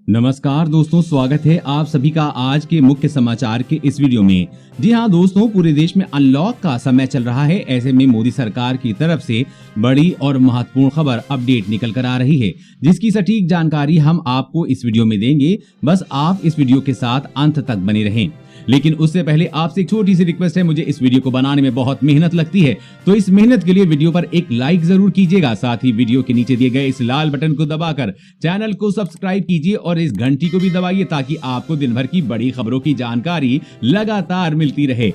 नमस्कार दोस्तों, स्वागत है आप सभी का आज के मुख्य समाचार के इस वीडियो में। जी हां दोस्तों, पूरे देश में अनलॉक का समय चल रहा है। ऐसे में मोदी सरकार की तरफ से बड़ी और महत्वपूर्ण खबर अपडेट निकल कर आ रही है, जिसकी सटीक जानकारी हम आपको इस वीडियो में देंगे। बस आप इस वीडियो के साथ अंत तक बने रहें। लेकिन उससे पहले आपसे एक छोटी सी रिक्वेस्ट है, मुझे इस वीडियो को बनाने में बहुत मेहनत लगती है, तो इस मेहनत के लिए वीडियो पर एक लाइक जरूर कीजिएगा। साथ ही वीडियो के नीचे दिए गए इस लाल बटन को दबाकर चैनल को सब्सक्राइब कीजिए और इस घंटी को भी दबाइए, ताकि आपको दिन भर की बड़ी खबरों की जानकारी लगातार मिलती रहे।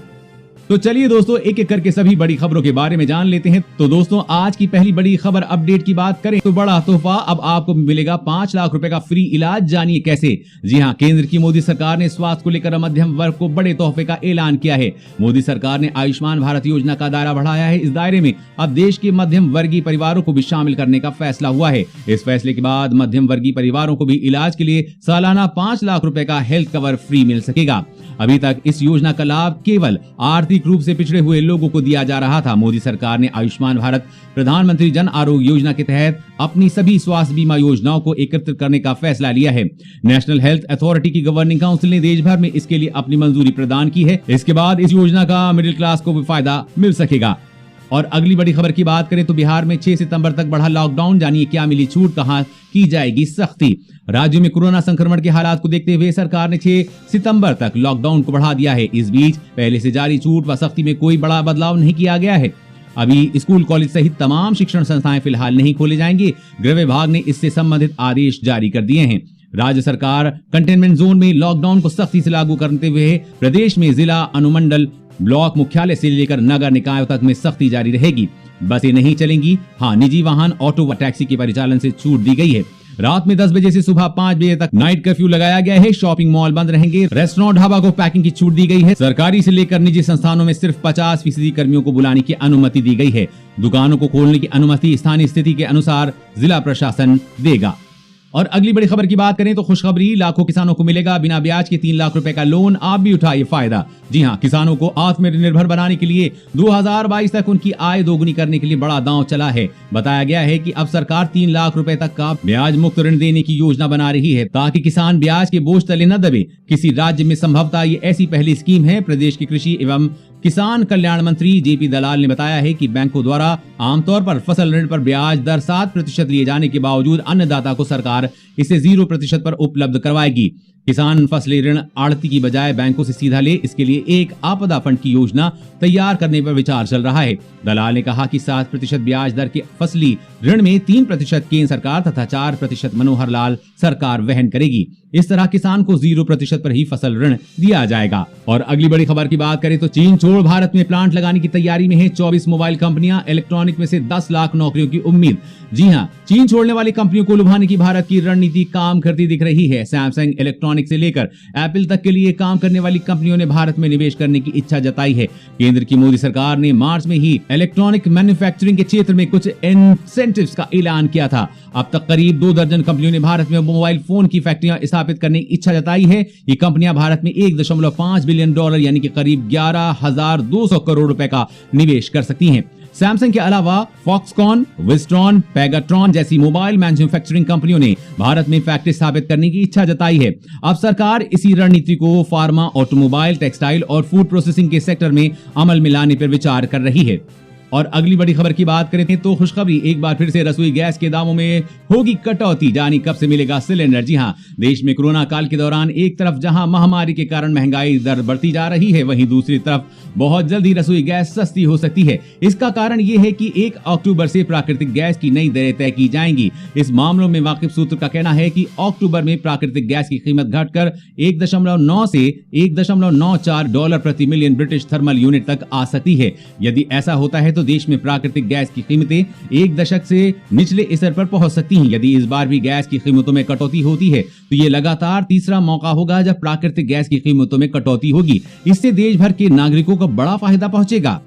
तो चलिए दोस्तों, एक एक करके सभी बड़ी खबरों के बारे में जान लेते हैं। तो दोस्तों, आज की पहली बड़ी खबर अपडेट की बात करें तो बड़ा तोहफा अब आपको मिलेगा 5 लाख रुपए का फ्री इलाज। जानिए कैसे। जी हां, केंद्र की मोदी सरकार ने स्वास्थ्य को लेकर मध्यम वर्ग को बड़े तोहफे का ऐलान किया है। मोदी सरकार ने आयुष्मान भारत योजना का दायरा बढ़ाया है। इस दायरे में अब देश के मध्यम वर्गीय परिवारों को भी शामिल करने का फैसला हुआ है। इस फैसले के बाद मध्यम वर्गीय परिवारों को भी इलाज के लिए सालाना 5 लाख रुपए का हेल्थ कवर फ्री मिल सकेगा। अभी तक इस योजना का लाभ केवल आर्थिक रूप से पिछड़े हुए लोगों को दिया जा रहा था। मोदी सरकार ने आयुष्मान भारत प्रधानमंत्री जन आरोग्य योजना के तहत अपनी सभी स्वास्थ्य बीमा योजनाओं को एकत्रित करने का फैसला लिया है। नेशनल हेल्थ अथॉरिटी की गवर्निंग काउंसिल ने देश भर में इसके लिए अपनी मंजूरी प्रदान की है। इसके बाद इस योजना का मिडिल क्लास को भी फायदा मिल सकेगा। और अगली बड़ी खबर की बात करें तो बिहार में 6 सितंबर तक बढ़ा लॉकडाउन। जानिए क्या मिली छूट, कहां की जाएगी सख्ती। राज्य में कोरोना संक्रमण के हालात को देखते हुए सरकार ने 6 सितंबर तक लॉकडाउन को बढ़ा दिया है। इस बीच पहले से जारी छूट व सख्ती में कोई बड़ा बदलाव नहीं किया गया है। अभी स्कूल, कॉलेज सहित तमाम शिक्षण संस्थाएं फिलहाल नहीं खोले जाएंगे। गृह विभाग ने इससे संबंधित आदेश जारी कर दिए हैं। राज्य सरकार कंटेनमेंट जोन में लॉकडाउन को सख्ती से लागू करते हुए प्रदेश में जिला, अनुमंडल, ब्लॉक मुख्यालय से लेकर नगर निकायों तक में सख्ती जारी रहेगी। बसें नहीं चलेंगी। हाँ, निजी वाहन, ऑटो व टैक्सी के परिचालन से छूट दी गई है। रात में 10 बजे से सुबह 5 बजे तक नाइट कर्फ्यू लगाया गया है। शॉपिंग मॉल बंद रहेंगे। रेस्टोरेंट, ढाबा को पैकिंग की छूट दी गई है। सरकारी से लेकर निजी संस्थानों में सिर्फ 50% कर्मियों को बुलाने की अनुमति दी गई है। दुकानों को खोलने की अनुमति स्थानीय स्थिति के अनुसार जिला प्रशासन देगा। और अगली बड़ी खबर की बात करें तो खुशखबरी, लाखों किसानों को मिलेगा बिना ब्याज के 3 लाख रुपए का लोन। आप भी उठाइए फायदा। जी हां, किसानों को आत्मनिर्भर बनाने के लिए 2022 तक उनकी आय दोगुनी करने के लिए बड़ा दांव चला है। बताया गया है कि अब सरकार 3 लाख रुपए तक का ब्याज मुक्त ऋण देने की योजना बना रही है, ताकि किसान ब्याज के बोझ तले न दबे। किसी राज्य में संभवतः ये ऐसी पहली स्कीम है। प्रदेश के कृषि एवं किसान कल्याण मंत्री जेपी दलाल ने बताया है कि बैंकों द्वारा आमतौर पर फसल ऋण पर ब्याज दर 7% लिए जाने के बावजूद अन्नदाता को सरकार इसे 0% पर उपलब्ध करवाएगी। किसान फसली ऋण आड़ती की बजाय बैंकों से सीधा ले, इसके लिए एक आपदा फंड की योजना तैयार करने पर विचार चल रहा है। दलाल ने कहा कि 7% ब्याज दर के फसली ऋण में 3% केंद्र सरकार तथा 4% मनोहर लाल सरकार वहन करेगी। इस तरह किसान को 0% पर ही फसल ऋण दिया जाएगा। और अगली बड़ी खबर की बात करें तो चीन छोड़ भारत में प्लांट लगाने की तैयारी में है 24 मोबाइल कंपनियां। इलेक्ट्रॉनिक में से 10 लाख नौकरियों की उम्मीद। जी हां, चीन छोड़ने वाली कंपनियों को लुभाने की भारत की रणनीति काम करती दिख रही है। सैमसंग इलेक्ट्रॉनिक से लेकर एप्पल तक के लिए काम करने वाली कंपनियों ने भारत में निवेश करने की इच्छा जताई है। केंद्र की मोदी सरकार ने मार्च में ही इलेक्ट्रॉनिक मैन्युफैक्चरिंग के क्षेत्र में कुछ इंसेंटिव्स का ऐलान किया था। अब तक करीब 2 दर्जन कंपनियों ने भारत में मोबाइल फोन की फैक्ट्रियां स्थापित करने की इच्छा जताई है। ये कंपनियां भारत में $1.5 बिलियन यानी कि करीब 11,200 करोड़ रुपए का निवेश कर सकती हैं। सैमसंग के अलावा फॉक्सकॉन, विस्ट्रॉन, पेगाट्रॉन जैसी मोबाइल मैन्युफैक्चरिंग कंपनियों ने भारत में फैक्ट्री स्थापित करने की इच्छा जताई है। अब सरकार इसी रणनीति को फार्मा, ऑटोमोबाइल, टेक्सटाइल और फूड प्रोसेसिंग के सेक्टर में अमल में लाने पर विचार कर रही है। और अगली बड़ी खबर की बात करें तो खुशखबरी, एक बार फिर से रसोई गैस के दामों में होगी कटौती। जानी कब से मिलेगा सिलेंडर। जी हां, देश में कोरोना काल के दौरान एक तरफ जहां महामारी के कारण महंगाई दर बढ़ती जा रही है, वहीं दूसरी तरफ बहुत जल्दी रसोई गैस सस्ती हो सकती है। इसका कारण ये है कि 1 अक्टूबर से प्राकृतिक गैस की नई दरें तय की जाएंगी। इस मामलों में वाकिफ सूत्र का कहना है कि अक्टूबर में प्राकृतिक गैस की कीमत घटकर 1.9 से $1.94 प्रति मिलियन ब्रिटिश थर्मल यूनिट तक आ सकती है। यदि ऐसा होता है तो देश में प्राकृतिक गैस की कीमतें 1 दशक से निचले स्तर पर पहुंच सकती हैं। यदि इस बार भी गैस की कीमतों में कटौती होती है तो ये लगातार तीसरा मौका होगा जब प्राकृतिक गैस की कीमतों में कटौती होगी। इससे देश भर के नागरिकों को बड़ा फायदा पहुंचेगा।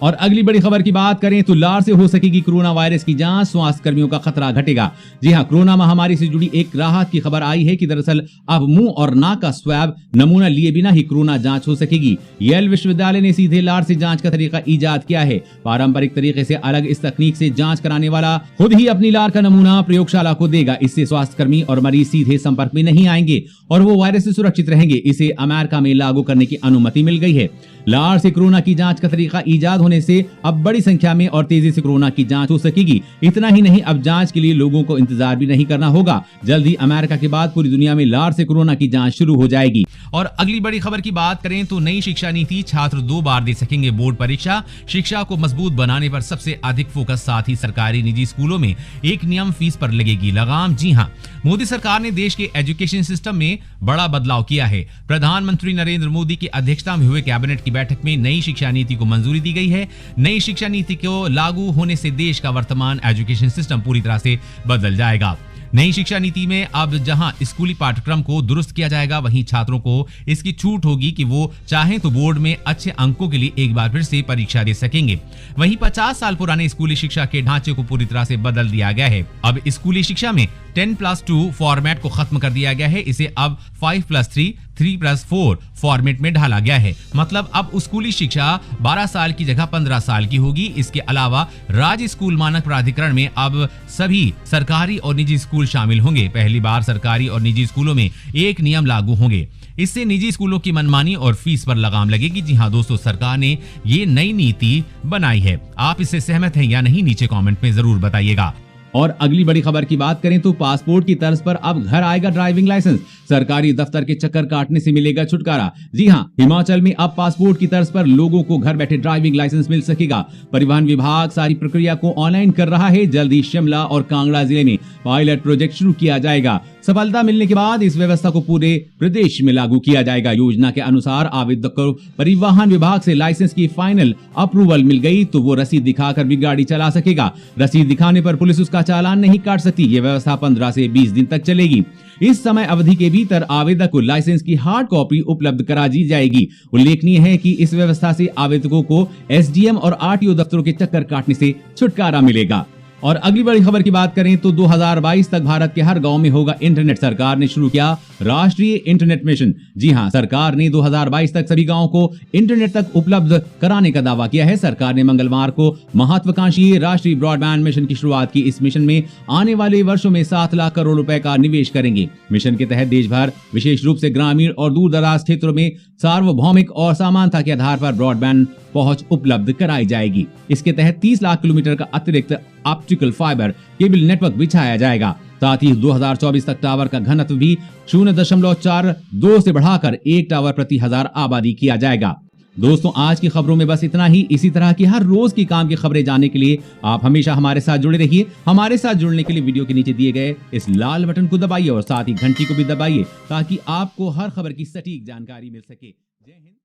और अगली बड़ी खबर की बात करें तो लार से हो सकेगी कोरोना वायरस की जांच, स्वास्थ्य कर्मियों का खतरा घटेगा। जी हां, कोरोना महामारी से जुड़ी एक राहत की खबर आई है कि दरअसल अब मुंह और नाक का स्वैब नमूना लिए बिना ही कोरोना जांच हो सकेगी। येल विश्वविद्यालय ने सीधे लार से जांच का तरीका इजाद किया है। पारंपरिक तरीके से अलग इस तकनीक से जांच कराने वाला खुद ही अपनी लार का नमूना प्रयोगशाला को देगा। इससे स्वास्थ्य कर्मी और मरीज सीधे संपर्क में नहीं आएंगे और वो वायरस से सुरक्षित रहेंगे। इसे अमेरिका में लागू करने की अनुमति मिल गई है। लार से कोरोना की जांच का तरीका इजाद होने से अब बड़ी संख्या में और तेजी से कोरोना की जांच हो सकेगी। इतना ही नहीं, अब जांच के लिए लोगों को इंतजार भी नहीं करना होगा। जल्द ही अमेरिका के बाद पूरी दुनिया में लार से कोरोना की जांच शुरू हो जाएगी। और अगली बड़ी खबर की बात करें तो नई शिक्षा नीति, छात्र 2 बार दे सकेंगे बोर्ड परीक्षा। शिक्षा को मजबूत बनाने पर सबसे अधिक फोकस, साथ ही सरकारी निजी स्कूलों में एक नियम, फीस पर लगेगी लगाम। जी हां, मोदी सरकार ने देश के एजुकेशन सिस्टम में बड़ा बदलाव किया है। प्रधानमंत्री नरेंद्र मोदी की अध्यक्षता में हुए कैबिनेट की बैठक में नई शिक्षा नीति को मंजूरी दी गई है। नई शिक्षा नीति को लागू होने से देश का वर्तमान एजुकेशन सिस्टम पूरी तरह से बदल जाएगा। नई शिक्षा नीति में अब जहां स्कूली पाठ्यक्रम को दुरुस्त किया जाएगा, वहीं छात्रों को इसकी छूट होगी कि वो चाहें तो बोर्ड में अच्छे अंकों के लिए एक बार फिर से परीक्षा दे सकेंगे। वहीं 50 साल पुराने स्कूली शिक्षा के ढांचे को पूरी तरह से बदल दिया गया है। अब स्कूली शिक्षा में 10+2 फॉर्मेट को खत्म कर दिया गया है। इसे अब 5+3, 3+4 फॉर्मेट में ढाला गया है। मतलब अब स्कूली शिक्षा 12 साल की जगह 15 साल की होगी। इसके अलावा राज्य स्कूल मानक प्राधिकरण में अब सभी सरकारी और निजी स्कूल शामिल होंगे। पहली बार सरकारी और निजी स्कूलों में एक नियम लागू होंगे। इससे निजी स्कूलों की मनमानी और फीस पर लगाम लगेगी। जी हां दोस्तों, सरकार ने ये नई नीति बनाई है। आप इससे सहमत हैं या नहीं, नीचे कमेंट में जरूर बताइएगा। और अगली बड़ी खबर की बात करें तो पासपोर्ट की तर्ज पर अब घर आएगा ड्राइविंग लाइसेंस। सरकारी दफ्तर के चक्कर काटने से मिलेगा छुटकारा। जी हां, हिमाचल में अब पासपोर्ट की तर्ज पर लोगों को घर बैठे ड्राइविंग लाइसेंस मिल सकेगा। परिवहन विभाग सारी प्रक्रिया को ऑनलाइन कर रहा है। जल्द ही शिमला और कांगड़ा जिले में पायलट प्रोजेक्ट शुरू किया जाएगा। सफलता मिलने के बाद इस व्यवस्था को पूरे प्रदेश में लागू किया जाएगा। योजना के अनुसार आवेदक को परिवहन विभाग से लाइसेंस की फाइनल अप्रूवल मिल गई तो वो रसीद दिखाकर भी गाड़ी चला सकेगा। रसीद दिखाने पर पुलिस उसका चालान नहीं काट सकती। ये व्यवस्था 15 से 20 दिन तक चलेगी। इस समय अवधि के भीतर आवेदक को लाइसेंस की हार्ड कॉपी उपलब्ध करा दी जाएगी। उल्लेखनीय है कि इस व्यवस्था से आवेदकों को एसडीएम और आरटीओ दफ्तरों के चक्कर काटने से छुटकारा मिलेगा। और अगली बड़ी खबर की बात करें तो 2022 तक भारत के हर गांव में होगा इंटरनेट। सरकार ने शुरू किया राष्ट्रीय इंटरनेट मिशन। जी हां, सरकार ने 2022 तक सभी गांवों को इंटरनेट तक उपलब्ध कराने का दावा किया है। सरकार ने मंगलवार को महत्वाकांक्षी राष्ट्रीय ब्रॉडबैंड मिशन की शुरुआत की। इस मिशन में आने वाले वर्षों में 7 लाख करोड़ रुपए का निवेश करेंगे। मिशन के तहत देश भर, विशेष रूप से ग्रामीण और दूर दराज क्षेत्रों में सार्वभौमिक और समानता के आधार पर ब्रॉडबैंड पहुंच उपलब्ध कराई जाएगी। इसके तहत 30 लाख किलोमीटर का अतिरिक्त ऑप्टिकल फाइबर केबल नेटवर्क बिछाया जाएगा। साथ ही 2024 तक टावर का घनत्व भी 0.42 से बढ़ाकर 1 टावर प्रति 1000 आबादी किया जाएगा। दोस्तों, आज की खबरों में बस इतना ही। इसी तरह की हर रोज की काम की खबरें जानने के लिए आप हमेशा हमारे साथ जुड़े रहिए। हमारे साथ जुड़ने के लिए वीडियो के नीचे दिए गए इस लाल बटन को दबाइए और साथ ही घंटी को भी दबाइए ताकि आपको हर खबर की सटीक जानकारी मिल सके। जय हिंद।